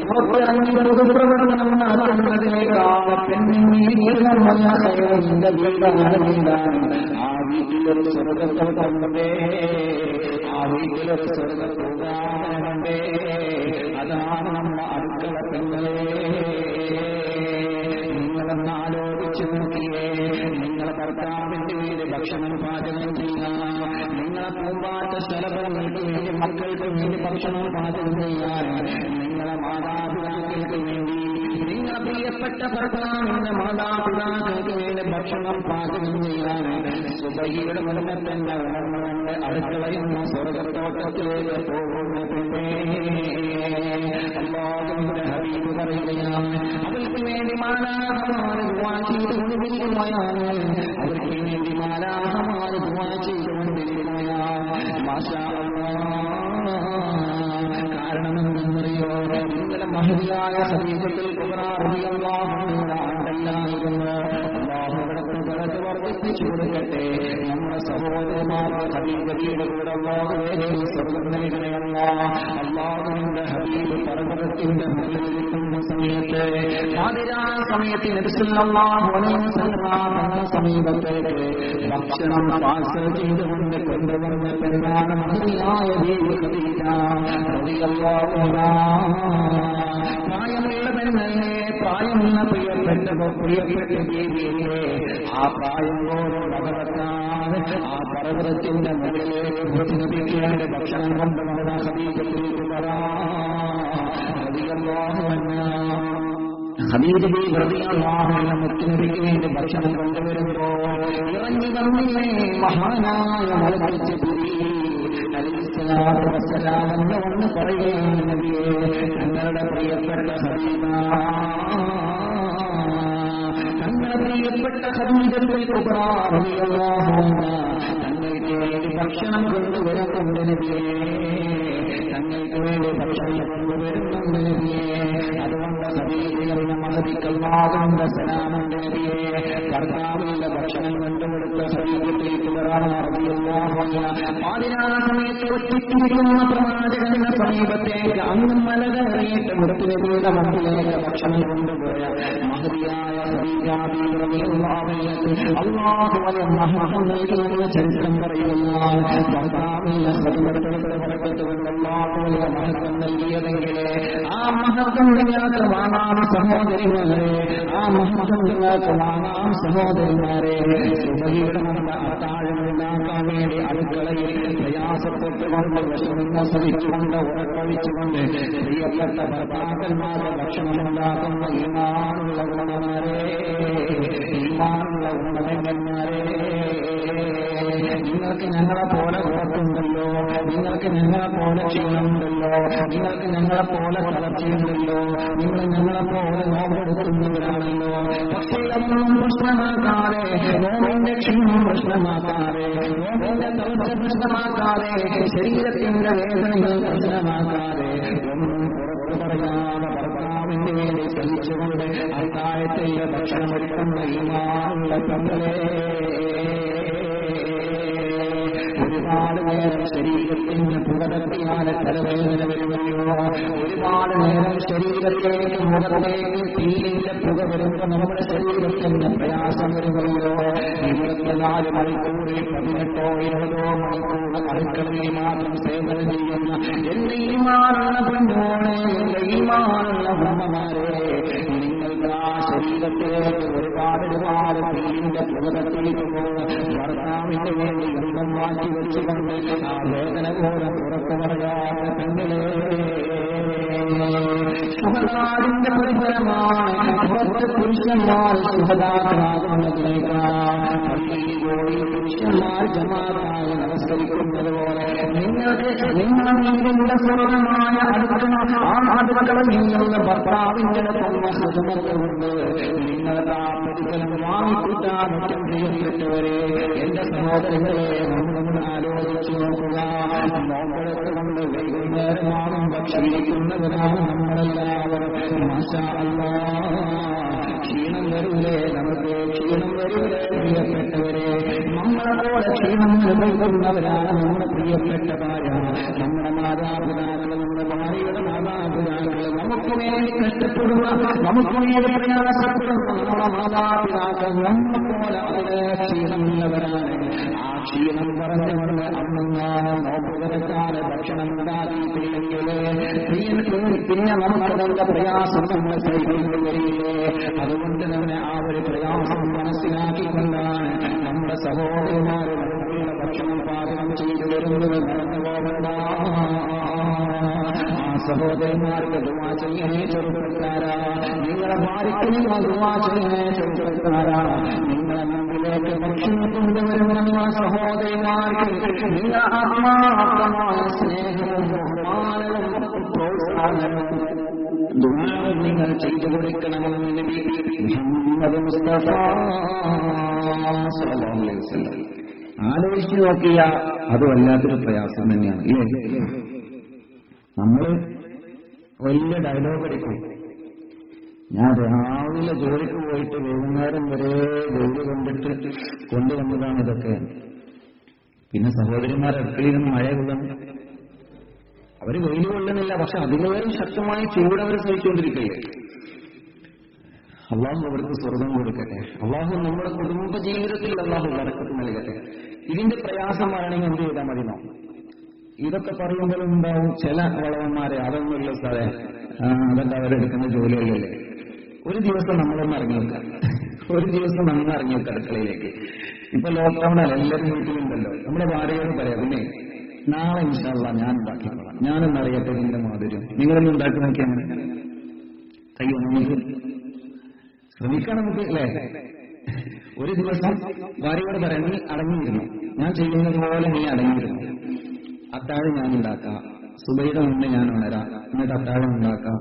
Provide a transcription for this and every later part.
പുറത്തിറങ്ങി പൊതുപ്രവർത്തനം നടത്തുന്നതിനേക്കാൾ പെണ്ണിന്റെ വീടാണ് വീടാണ്. ആ വീട്ടിലൊരു സ്വർഗത്തോട്ടമുണ്ടേ, ആ വീട്ടിലൊരു സ്വർഗത്തോടാണുണ്ടേ. അതാണ് നമ്മ അടുക്കള പെണ്ണേ. നിങ്ങളൊന്ന് ആലോചിച്ചു നോക്കിയേ, നിങ്ങളെ ഭർത്താവിന്റെ വീട് ഭക്ഷണം പാചകം ചെയ്യാൻ, നിങ്ങളെ പൂമ്പാറ്റ സ്ഥലങ്ങൾക്ക് വേണ്ടി മക്കൾക്ക് വേണ്ടി ഭക്ഷണം പാചകം ചെയ്യാൻ, നിങ്ങളെ മാതാപിതാക്കൾക്ക് വേണ്ടി, നിങ്ങളെ പ്രിയപ്പെട്ട ഭർത്താവിന്റെ മാതാപിതാക്കൾക്ക് വേണ്ടി ഭക്ഷണം പാചകം ചെയ്യാൻ സുബഹിയുടെ മുന്നേ തന്നെ ഉണർന്നുകൊണ്ട് അടുക്കളയിൽ നിന്ന് സ്വർഗത്തോട്ടത്തിലേക്ക് പോകുന്നതിന്റെ അല്ലാഹുവിന്റെ ഹബീബ് പറയുകയാണ്, അവർക്ക് വേണ്ടി മാലാഖമാർ ദുആ ചെയ്തുകൊണ്ടിരിക്കുകയാണ്, അവർക്ക് വേണ്ടി മാലാഖമാർ ദുആ ചെയ്തുകൊണ്ടിരിക്കുകയാണ്. മാഷാ അല്ലാഹ്. കാരണം എന്തെന്നറിയോ, ഇന്നലെ മഹദിയായ ഖദീജത്തുൽ കുബ്രാ റളിയല്ലാഹു അൻഹാ ഉണ്ടായിരുന്നു. അല്ലാഹു അവർക്ക് ബറക്കത്ത് വർദ്ധിപ്പിച്ചു കൊടുക്കട്ടെ. നമ്മുടെ സഹോദരന്മാരുടെ ഖദീജയുടെ കൂടെ അല്ലാഹുവേ സ്വർഗ്ഗം നൽകണമല്ല. അല്ലാഹുവിന്റെ ഹബീബ് പർവ്വതത്തിന്റെ മുകളിൽ ഇരിക്കുന്ന സമയത്ത്, പാതിരാ സമയത്ത് നബി സല്ലല്ലാഹു അലൈഹി വസല്ലം തങ്ങളുടെ സമീപത്തേക്ക് ഭക്ഷണം പാഴ്സൽ ചെയ്തുകൊണ്ട് കൊണ്ടുവന്ന പെണ്ണാണ് മഹദിയായ ബീവി ഖദീജ റളിയല്ലാഹു അൻഹാ. പ്രായമുള്ള പെണ്ണല്ലേ, പ്രായമുള്ള പ്രിയപ്പെട്ട ബീവിയെ ആ പ്രായങ്ങളോട് ഭഗവത്താതെ ആ പർവ്വതത്തിന്റെ മുകളിലേക്ക് ഭോജനപ്പിക്കേണ്ട ഭക്ഷണം കൊണ്ടുവന്ന ഖദീജത്തുൽ കുബ്രാ റളിയല്ലാഹു അൻഹാ. ഖദീജ ബീവി റളിയല്ലാഹു അൻഹ മുത്തുനബിക്ക് വേണ്ടി ഭക്ഷണം കൊണ്ടുവരുമ്പോൾ ഇറങ്ങി വന്നില്ലേ മഹാനായ മലക്ക് ജിബ്രീൽ അലൈഹിസ്സലാത്തു വസ്സലാം എന്ന് പറയുകയാണ്, നബിയേ തങ്ങളുടെ പ്രിയപ്പെട്ട ഖദീജ, തങ്ങളുടെ പ്രിയപ്പെട്ട ഖദീജത്തുൽ കുബ്രാ റളിയല്ലാഹു അൻഹാ തങ്ങൾക്ക് വേണ്ടി ഭക്ഷണം കൊണ്ടുവരുന്നുണ്ട് നബിയേ, തങ്ങൾക്ക് വേണ്ടി ഭക്ഷണം കൊണ്ടുവരുന്നുണ്ട് നബിയേ. അതുകൊണ്ട് ഖദീജയുടെ മഹദിക്ക് അല്ലാഹുവിന്റെ സലാമുണ്ട് നബിയേ. ഭർത്താവിന്റെ ഭക്ഷണം കൊണ്ടുകൊടുത്ത ഖദീജത്തുൽ കുബ്രാ റളിയല്ലാഹു അൻഹാ പാതിരാ സമയത്ത് ഒറ്റയ്ക്കിരിക്കുന്ന പ്രവാചകന്റെ സമീപത്തേക്ക് അങ്ങ് മല കയറിയിട്ട് മുത്തുനബിയുടെ മുമ്പിലേക്ക് ഭക്ഷണം കൊണ്ടുപോയ മഹദിയായ ഖദീജ ബീവി റളിയല്ലാഹു അൻഹ അല്ലാഹു വലിയ മഹത്വം നൽകിയെന്ന ചരിത്രം പറയുകയാണ്. ഭർത്താവിന്റെ ഖദീജയുടെ ബറക്കത്ത് കൊണ്ട് അല്ലാഹു വലിയ മഹത്വം നൽകിയതെങ്കിൽ ആ മഹത്വം നിങ്ങൾക്ക് വാങ്ങാം സഹോദരിമാരെ, ആ മഹത്വം നിങ്ങൾക്ക് വാങ്ങാം സഹോദരിമാരെ. സുബഹിയുടെ മുമ്പ് അത്താഴം ഉണ്ടാക്കാൻ വേണ്ടി അടുക്കളയിൽ പ്രയാസപ്പെട്ടുകൊണ്ട് വിഷമങ്ങൾ സഹിച്ചുകൊണ്ട് ഉറക്കൊഴിച്ചുകൊണ്ട് പ്രിയപ്പെട്ട ഭർത്താക്കന്മാരുടെ ഭക്ഷണം ഉണ്ടാക്കുന്ന ഈമാനുള്ള ഗുണമാരെ, ഈമാനുള്ള ഗുണമന്മാരെ, നിങ്ങൾക്ക് ഞങ്ങളെ പോലെ ഉറപ്പുണ്ടല്ലോ, നിങ്ങൾക്ക് ഞങ്ങളെ പോലെ ക്ഷീണമുണ്ടല്ലോ, നിങ്ങൾക്ക് ഞങ്ങളെ പോലെ തളർച്ചയുണ്ടല്ലോ, നിങ്ങൾ ഞങ്ങളെ പോലെ നോമ്പെടുക്കുന്നവരാണല്ലോ. പക്ഷേ അതൊന്നും പ്രശ്നമാക്കാതെ, നോമ്പിന്റെ ക്ഷീണം പ്രശ്നമാക്കാതെ, നോമ്പിന്റെ തളർച്ച പ്രശ്നമാക്കാതെ, ശരീരത്തിന്റെ വേദനകൾ പ്രശ്നമാക്കാതെ, ഒന്നും പുറത്തു പറയാതെ ഭർത്താവിന്റെ വേണ്ടി സഹിച്ചുകൊണ്ട് അത്താഴത്തെ ഭക്ഷണം എടുക്കുന്ന ഈമാനുള്ള പെങ്ങളെ, ഒരുപാട് നേരം ശരീരത്തിന് പുകതട്ടിയാൽ തലവേദന വരുമല്ലോ, ഒരുപാട് നേരം ശരീരത്തേക്ക് മുഖത്തേക്ക് തീയിന്റെ പുക വരുമ്പോൾ നമ്മുടെ ശരീരത്തിന് പ്രയാസം വരുമല്ലോ. 24 മണിക്കൂറിൽ 18 20 മണിക്കൂർ അടുക്കളയിൽ മാത്രം സേവനം ചെയ്യുന്ന എന്റെ ഈമാനുള്ള പെണ്ണോളെ, എന്റെ ഈമാനുള്ള ഉമ്മമാരെ, നിങ്ങൾക്ക് ആ ശരീരത്തിലേക്ക് ഒരുപാട് തീയിന്റെ പുക തട്ടിയിരിക്കുമ്പോൾ ഭർത്താവിന് വേണ്ടി യുദ്ധം മാറ്റി വെച്ചുകൊണ്ട് ആ വേദന പോലെ പുറത്തു പറയാത്ത പെണ്ണിലെ സുഹദാറിന്റെ പരിസരമാണ് പുറത്ത് പുരുഷന്മാർ സുഹദാക്കളാകുന്നതിനേക്കാൾ പുരുഷന്മാർ ജമാഅത്തായി നമസ്കരിക്കുന്നത് പോലെ നിങ്ങളുടെ വീടിന്റെ സ്വർഗമായ അടുക്കളയിൽ നിങ്ങളുടെ ഭർത്താവിന്റെ കൊണ്ട് നിങ്ങളുടെ ആ പ്രതിഫലം വാങ്ങിക്കൂട്ടാൻ ഒട്ടും പ്രിയപ്പെട്ടവരെ, എന്റെ സഹോദരങ്ങളെ, നമ്മളൊന്ന് ആലോചിച്ചു നോക്കുക. നോമ്പെടുത്തുകൊണ്ട് വൈകുന്നേരമാണ് ഭക്ഷണിക്കുന്നവരാണ് നമ്മളെല്ലാവരും. മാഷാ അല്ലാഹ്, ക്ഷീണം വരൂലേ നമുക്ക്, ക്ഷീണം വരൂലേ പ്രിയപ്പെട്ടവരെ? നമ്മളെ പോലെ ക്ഷീണം അനുഭവിക്കുന്നവരാണ് നമ്മുടെ പ്രിയപ്പെട്ട ഭാര്യ, നമ്മുടെ മാതാപിതാക്കൾ, നമ്മുടെ ഭാര്യയുടെ മാതാപിതാക്കൾ, നമുക്ക് വേണ്ടി കഷ്ടപ്പെടുന്ന, നമുക്ക് വേണ്ടി പ്രയാസപ്പെടുന്ന നമ്മുടെ മാതാപിതാക്കൾ നമ്മെ പോലെ അവരെ ക്ഷീണമുള്ളവരാണ്. ആ ക്ഷീണം പറഞ്ഞവരുടെ അമ്മങ്ങാനും നോമ്പുകരക്കാരെ ഭക്ഷണം ഉണ്ടാക്കിയിട്ടില്ലെങ്കിൽ പിന്നെ നമുക്കതിന്റെ പ്രയാസം നമ്മൾ സഹിക്കേണ്ടി വരില്ലേ? അതുകൊണ്ട് തന്നെ ആ ഒരു പ്രയാസം മനസ്സിലാക്കിക്കൊണ്ടാണ് നമ്മുടെ സഹോദരന്മാരെ നമുക്കുള്ള ഭക്ഷണം പാചകം ചെയ്തു വരുന്നത്. മറന്നു പോകണ്ട. ആ സഹോദരന്മാർക്ക് ദുആ ചെയ്യണേ ചെറുപ്പക്കാരാ. നിങ്ങളെ ഭാര്യയ്ക്ക് നിങ്ങൾ ദുആ ചെയ്യണേ ചെറുപ്പക്കാരാ. നിങ്ങളെ മുമ്പിലേക്ക് ഭക്ഷണം കൊണ്ടുവരുന്ന സഹോദരന്മാർക്ക് നിങ്ങൾ ആത്മാർത്ഥമായ സ്നേഹവും ബഹുമാനവും പ്രോത്സാഹനവും ദുആവും നിങ്ങൾ ചെയ്തു കൊടുക്കണമെന്ന് നബി മുഹമ്മദ് മുസ്തഫ സ്വല്ലല്ലാഹു അലൈഹി വസല്ലം. ആലോചിച്ചു നോക്കിയ അത് വല്ലാത്തൊരു പ്രയാസം തന്നെയാണ് ഇല്ലേ? നമ്മള് വലിയ ഡയലോഗ് അടിക്കും. ഞാൻ രാവിലെ ജോലിക്ക് പോയിട്ട് വൈകുന്നേരം വരെ ജോലി കൊണ്ടുവന്നതാണ് ഇതൊക്കെ. പിന്നെ സഹോദരിമാർ അടുക്കളയിൽ നിന്ന് മഴ കൊള്ളുന്നു. അവര് വെയിൽ കൊള്ളുന്നില്ല, പക്ഷെ അതിലേറെ ശക്തമായ ചൂട് അവർ സഹിച്ചുകൊണ്ടിരിക്കുകയെ. അള്ളാഹു അവർക്ക് സ്വർഗം കൊടുക്കട്ടെ. അള്ളാഹു നമ്മുടെ കുടുംബ ജീവിതത്തിൽ അള്ളാഹു ബറക്കത്ത് നൽകട്ടെ. ഇതിന്റെ പ്രയാസം വരണമെങ്കിൽ എന്ത് ചെയ്താൽ മതിനോ? ഇതൊക്കെ പറയുമ്പോഴും ഉണ്ടാവും ചില വളവന്മാരെ അതൊന്നുമില്ല സാറേ, അതൊക്കെ അവരെടുക്കുന്ന ജോലിയല്ലേ. ഒരു ദിവസം നമ്മളൊന്ന് ഇറങ്ങി വെക്കാം, ഒരു ദിവസം നമ്മൾ ഇറങ്ങി വെക്കാം അടുക്കളയിലേക്ക്. ഇപ്പൊ ലോക്ക്ഡൌണല്ല, എല്ലാവരും വീട്ടിലുണ്ടല്ലോ. നമ്മുടെ ഭാര്യയോട് പറയാം, പിന്നെ നാളെ ഇൻഷാ അല്ലാഹ് ഞാൻ ഉണ്ടാക്കിക്കോളാം, ഞാനൊന്നും അറിയട്ടെ ഇതിന്റെ മാധുര്യം. നിങ്ങളൊന്നും ഉണ്ടാക്കി നോക്കിയാൽ കയ്യോ നമുക്ക് ശ്രമിക്കാം നമുക്ക് അല്ലേ? ഒരു ദിവസം ഭാര്യയോട് പറയാം, നീ അടങ്ങിയിരുന്നു, ഞാൻ ചെയ്യുന്നത് പോലെ നീ അടങ്ങിയിരുന്നു. അത്താഴം ഞാൻ ഉണ്ടാക്കാം, സുബൈയുടെ മുന്നേ ഞാൻ ഉണരാം, എന്നിട്ട് അത്താഴം ഉണ്ടാക്കാം.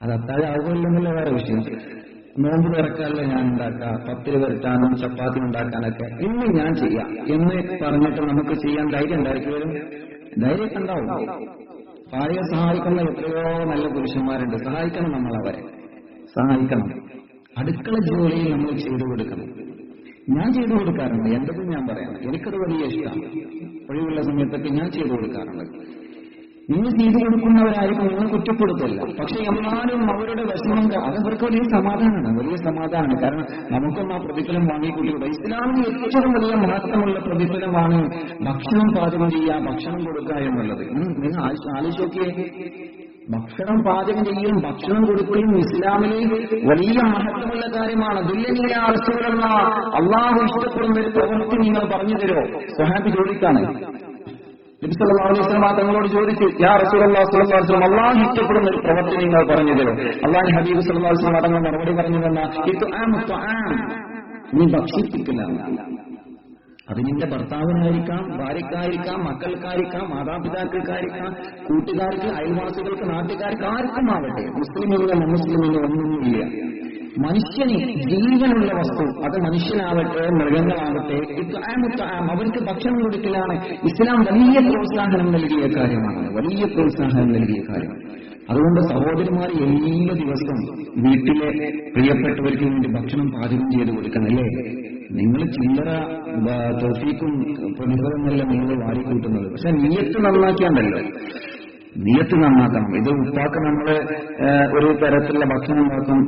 അത് അത്താഴം ആകുമല്ലെന്നുള്ള വേറെ വിഷയം. നോമ്പ് തുറക്കാനല്ല ഞാൻ ഉണ്ടാക്കാം, പത്തിരി വരട്ടാനും ചപ്പാത്തി ഉണ്ടാക്കാനൊക്കെ ഇന്ന് ഞാൻ ചെയ്യാം എന്ന് പറഞ്ഞിട്ട് നമുക്ക് ചെയ്യാൻ ധൈര്യം ഉണ്ടാക്കി വരും. ധൈര്യം ഉണ്ടാവും. ഭാര്യയെ സഹായിക്കുന്ന എത്രയോ നല്ല പുരുഷന്മാരുണ്ട്. സഹായിക്കണം, നമ്മൾ അവരെ സഹായിക്കണം. അടുക്കള ജോലിയിൽ നമ്മൾ ചെയ്തു കൊടുക്കണം. ഞാൻ ചെയ്തു കൊടുക്കാറുണ്ട്, എന്റെതും ഞാൻ പറയാം. എനിക്കത് വലിയ ഇഷ്ടമാണ്. ഒഴിവുള്ള സമയത്തൊക്കെ ഞാൻ ചെയ്തു കൊടുക്കാറുണ്ട്. നിങ്ങൾ ചെയ്തു കൊടുക്കുന്നവരായിരിക്കും, നിങ്ങൾ കുറ്റപ്പെടുത്തല്ല. പക്ഷെ എന്നാലും അവരുടെ വിഷമം അതവർക്ക് വലിയ സമാധാനമാണ്, വലിയ സമാധാനമാണ്. കാരണം നമുക്കൊന്നും ആ പ്രതിഫലം വാങ്ങിക്കൂട്ടിക്കൂടാ. ഇസ്ലാമിന് ഏറ്റവും വലിയ മഹത്വമുള്ള പ്രതിഫലമാണ് ഭക്ഷണം പാചകം ചെയ്യുക, ഭക്ഷണം കൊടുക്കുക എന്നുള്ളത്. നിങ്ങൾ ആലോചിച്ച് നോക്കിയേ, ഭക്ഷണം പാചകം ചെയ്യും, ഭക്ഷണം കൊടുക്കുകയും ഇസ്ലാമിലെ വലിയ മഹത്വമുള്ള കാര്യമാണ്. ദുല്യനീയ റസൂലുള്ള, അള്ളാഹു ഇഷ്ടപ്പെടുന്ന ഒരു പ്രവൃത്തി നിങ്ങൾ പറഞ്ഞു തരുമോ? സ്വഹാബി ചോദിക്കാണ്. നബി സല്ലല്ലാഹു അലൈഹി വസല്ലം തങ്ങളോട് ചോദിച്ചു, യാ റസൂലല്ലാഹി സ്വല്ലല്ലാഹു അലൈഹി വസല്ലം, അള്ളാഹു ഇഷ്ടപ്പെടുന്ന ഒരു പ്രവൃത്തി നിങ്ങൾ പറഞ്ഞു തരുമോ? അള്ളാഹു ഹബീബ് സല്ലല്ലാഹു അലൈഹി വസല്ലം തങ്ങൾ മറുപടി പറഞ്ഞു തന്ന, നീ ഭക്ഷിപ്പിക്കില്ല. അത് നിന്റെ ഭർത്താവിനായിരിക്കാം, ഭാര്യക്കായിരിക്കാം, മക്കൾക്കായിരിക്കാം, മാതാപിതാക്കൾക്കായിരിക്കാം, കൂട്ടുകാർക്ക്, അയൽവാസികൾക്ക്, നാട്ടുകാർക്ക്, ആർക്കുമാവട്ടെ. മുസ്ലിമില്ല മുസ്ലിമില്ല ഒന്നുമില്ല. മനുഷ്യന് ജീവനുള്ള വസ്തു, അത് മനുഷ്യനാവട്ടെ മൃഗങ്ങളാവട്ടെ, അവർക്ക് ഭക്ഷണം കൊടുക്കലാണ് ഇസ്ലാം വലിയ പ്രോത്സാഹനം നൽകിയ കാര്യമാണ്, വലിയ പ്രോത്സാഹനം നൽകിയ കാര്യം. അതുകൊണ്ട് സഹോദരിമാർ എല്ലാ ദിവസവും വീട്ടിലെ പ്രിയപ്പെട്ടവർക്ക് വേണ്ടി ഭക്ഷണം പാചകം ചെയ്ത് കൊടുക്കണല്ലേ. നിങ്ങൾ ചില്ലറ തോഫീക്കും പ്രതിഫലമല്ല നിങ്ങൾ വാരിക്കൂട്ടുന്നത്. പക്ഷെ നിയത്ത് നന്നാക്കിയാണ്ടല്ലോ, നിയത്ത് നന്നാക്കണം. ഇത് ഉപ്പാക്ക് നമ്മള് ഒരു തരത്തിലുള്ള ഭക്ഷണം ഉണ്ടാക്കും,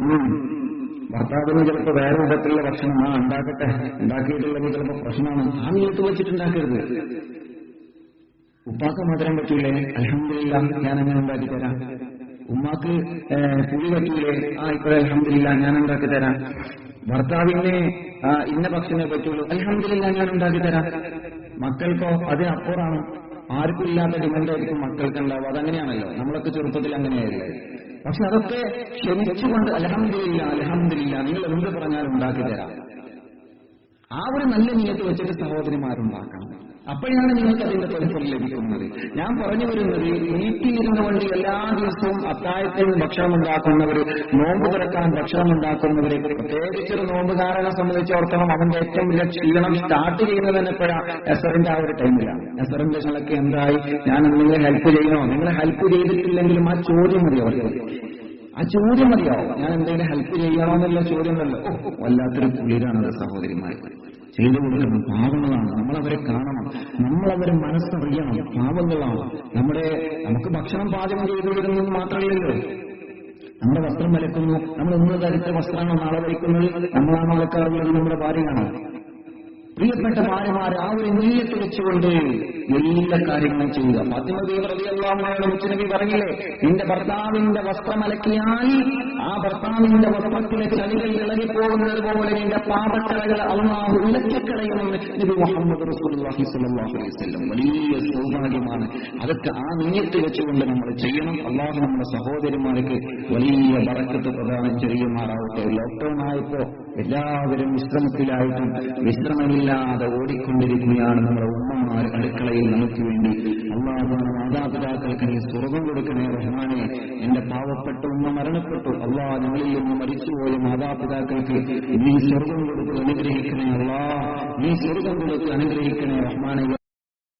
ഭർത്താവിന് ചിലപ്പോൾ വേറെ വിധത്തിലുള്ള ഭക്ഷണം ഉണ്ടാക്കട്ടെ, ഉണ്ടാക്കിയിട്ടുള്ളത് ചിലപ്പോൾ പ്രശ്നമാണ്. ആ നിയത്ത് വെച്ചിട്ടുണ്ടാക്കരുത്. ഉപ്പാക്ക് മധുരം പറ്റൂലേ, അൽഹംദുലില്ലാ ഞാൻ അങ്ങനെ ഉണ്ടാക്കി തരാം. ഉമ്മാക്ക് പുളി പറ്റൂലേ, ഇപ്പോഴേ അൽഹംദുലില്ലാ ഞാൻ ഉണ്ടാക്കി തരാം. ഭർത്താവിന് ഇന്ന ഭക്ഷണമേ പറ്റുള്ളൂ, അൽഹംദുലില്ലാ ഞാൻ ഉണ്ടാക്കി തരാം. മക്കൾക്കോ അതിനപ്പുറമാണ്, ആർക്കും ഇല്ലാത്ത ഡിമാൻഡായിരിക്കും മക്കൾക്ക് ഉണ്ടാവും. അതങ്ങനെയാണല്ലോ, നമ്മളൊക്കെ ചെറുപ്പത്തിൽ അങ്ങനെയായില്ലേ. പക്ഷെ അതൊക്കെ ക്ഷമിച്ചുകൊണ്ട് അൽഹംദുലില്ലാ അൽഹംദുലില്ലാ നിങ്ങൾ എന്ത് പറഞ്ഞാലും ഉണ്ടാക്കി തരാം. ആ ഒരു നല്ല നിയത്ത് വെച്ചിട്ട് സഹോദരിമാരുണ്ടാക്കണം. അപ്പോഴാണ് നിങ്ങൾക്ക് അതിന്റെ പ്രതിഫലം ലഭിക്കുന്നത്. ഞാൻ പറഞ്ഞു വരുന്നത്, വീട്ടിലിരുന്നുകൊണ്ട് എല്ലാ ദിവസവും അത്താഴത്തിന് ഭക്ഷണം ഉണ്ടാക്കുന്നവര്, നോമ്പ് തുറക്കാൻ ഭക്ഷണം ഉണ്ടാക്കുന്നവര്, പ്രത്യേകിച്ചൊരു നോമ്പുകാരനെ സംബന്ധിച്ചിടത്തോളം അവന്റെ ഏറ്റവും വലിയ ക്ഷീണം സ്റ്റാർട്ട് ചെയ്യുന്നത് തന്നെ എപ്പോഴാണ്? എസറിന്റെ ആ ഒരു ടൈമിലാണ്. എസറിന്റെ ക്ഷണക്ക് എന്തായി, ഞാൻ എന്തെങ്കിലും ഹെൽപ്പ് ചെയ്യണോ? നിങ്ങൾ ഹെൽപ്പ് ചെയ്തിട്ടില്ലെങ്കിലും ആ ചോദ്യം മതി അവർക്ക്, ആ ചോദ്യം മതിയാവും. ഞാൻ എന്തെങ്കിലും ഹെൽപ്പ് ചെയ്യണോ എന്നുള്ള ചോദ്യം ഉണ്ടല്ലോ, വല്ലാത്തൊരു കുളിരാണത് സഹോദരിമാർ. ചെയ്തു കൊടുക്കണം. പാവങ്ങളാണ്, നമ്മളവരെ കാണണം, നമ്മളവരെ മനസ്സറിയണം. പാവങ്ങളാണ്. നമുക്ക് ഭക്ഷണം പാചകം ചെയ്തു വരുന്നത് മാത്രമല്ലല്ലോ, നമ്മുടെ വസ്ത്രം വലക്കുന്നു. നമ്മൾ ഇന്ന് ധരിച്ച വസ്ത്രമാണ് നാളെ വയ്ക്കുന്നത്, നമ്മളാണ് അലക്കാറുള്ളത്, നമ്മുടെ ഭാര്യയാണ്. പ്രിയപ്പെട്ട ഭാര്യമാരെ ആ ഒരു നീയത്ത് വെച്ചുകൊണ്ട് എല്ലാ കാര്യങ്ങളും ചെയ്യുക. ഫാത്തിമ ബീവി റളിയല്ലാഹു അൻഹയുടെ മുത്തുനബി പറഞ്ഞില്ലേ, നിന്റെ ഭർത്താവിന്റെ വസ്ത്രം അലക്കിയാൽ ആ ഭർത്താവിന്റെ വസ്ത്രത്തിലെ ചളികൾ ഇളകിപ്പോകുന്നത് പോലെ നിന്റെ പാപച്ചളകൾ അല്ലാഹു ഇളക്കിക്കളയുമെന്ന് നബി മുഹമ്മദ് റസൂലുള്ളാഹി സ്വല്ലല്ലാഹു അലൈഹി വസല്ലം. വലിയ സൗഭാഗ്യമാണ്. അതൊക്കെ ആ നീയത്ത് വെച്ചുകൊണ്ട് നമ്മൾ ചെയ്യണം. അല്ലാഹു നമ്മുടെ സഹോദരിമാർക്ക് വലിയ ബറക്കത്ത് പ്രദാനം ചെയ്യുമാറാവട്ടെ. ലോക്ക്ഡൌൺ ആയപ്പോ എല്ലാവരും വിശ്രമത്തിലായിട്ടും വിശ്രമമില്ലാതെ ഓടിക്കൊണ്ടിരിക്കുകയാണ് നമ്മുടെ ഉമ്മമാർ അടുക്കളയിൽ നമുക്ക് വേണ്ടി. അല്ലാഹുവിന്റെ മാതാപിതാക്കൾക്ക് നീ സ്വർഗം കൊടുക്കണേ റഹ്മാനെ. എന്റെ പാവപ്പെട്ട ഉമ്മ മരണപ്പെട്ടു, അല്ലാഹ് ഞങ്ങളിൽ നിന്ന് മരിച്ചുപോയ മാതാപിതാക്കൾക്ക് നീ സ്വർഗം കൊടുത്ത് അനുഗ്രഹിക്കണേ. അല്ലാഹ് നീ സ്വർഗം കൊടുത്ത് അനുഗ്രഹിക്കണേ റഹ്മാനെ.